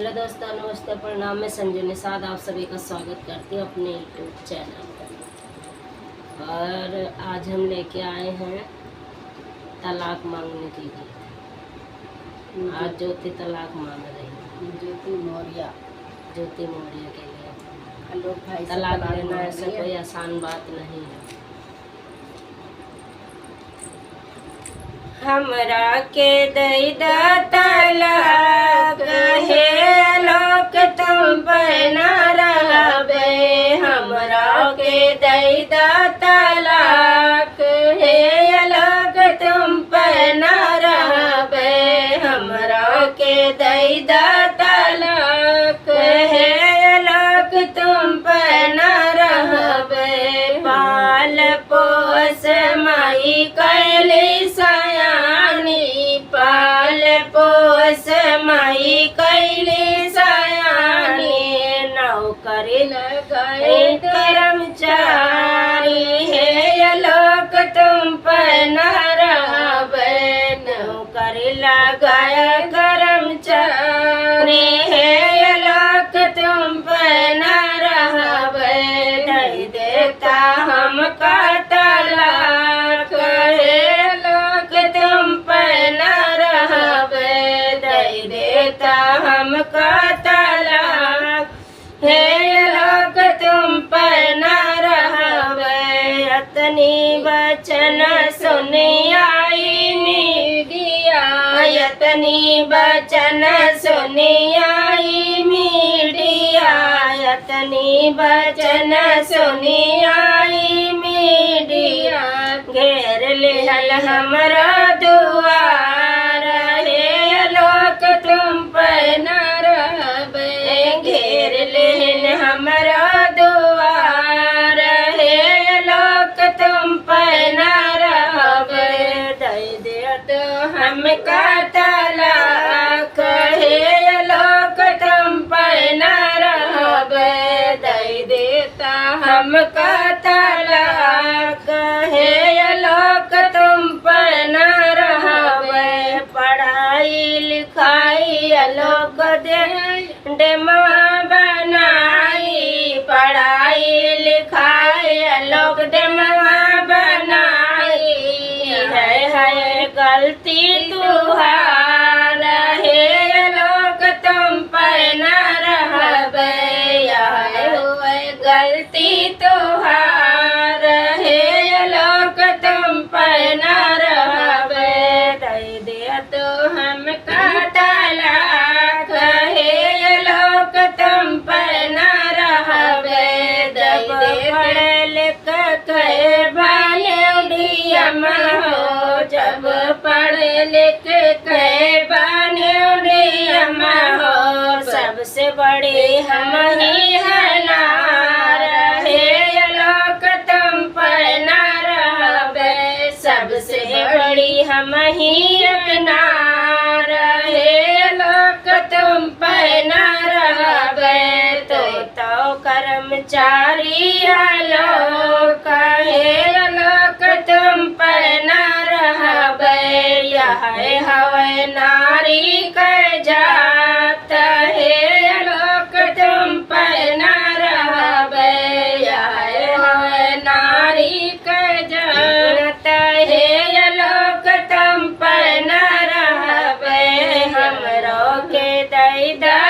Hello दोस्तों, नमस्ते, प्रणाम। मैं संजू निषाद आप सभी का स्वागत करती हूँ अपने यूट्यूब चैनल पर। और आज हम लेके आए हैं तलाक मांगने के लिए। आज ज्योति तलाक मांग रही है। ज्योति मौर्य के लिए आलोक भाई से तलाक लेना ऐसा कोई आसान बात नहीं है। हमरा के दई दा तलाक हे लोक तुम पे न रहबे। हमरा के दई दा तलाक हे लोक तुम पे न रहबे। हमरा के दई दा तलाक हे लोक तुम पे न रहबे। पाल पोस माई कैली सयानी, पाल पोस माई कैली सयानी। नौकरी लगाए कर्मचारी हे लोक तुम पे न रहबे। नौकरी लगाए कर्मचारी हे लोक तुम पे न रहबे। दई देता हमका तलाक हे लोक तुम पे न रहबे। दई देता हमका तलाक हे लोक तुम पे न रहबे। अतनी वचन सुनी आई मीडिया, यतनी वचन सुनी आई मीडिया, यतनी वचन सुनी आई मीडिया। घेर लेहल हमरा दुआर हे लोक तुम पे न रहबे। घेर लेहल हमरा दुआर हे लोक तुम पे न रहबे। दई दे तो हमका तलाक हे लोक तुम पे न रहबे। दई देता हमका तलाक हे लोक तुम पे न रहबे। पढ़ाई लिखाई लोक डेमवा बनाई, पढ़ाई लिखाई लोक डेमवा बनाई। है गलती तुहार हे लोक तुम पे न रहबे। है गलती तुहार हे लोक तुम पे न रहबे। दई दे तो हमका तलाक हे लोक तुम पे न रहबे। दई दे पढ़ लिख के बान्योडियम हो, जब पढ़ लिख के बान्योडियम हो। सबसे बड़ी हम ही है नार हे लोक तुम पे न रहबे। सबसे बड़ी हम ही नार हे लोक तुम पे न रहबे। तो कर्मचारी लोक हे लोक तुम पे न रहबे। यह हवे नारी के जात हे लोक तुम पे न रहबे। यह हवे नारी के जात हे लोक तुम पे न रहबे। हमरो के दई दा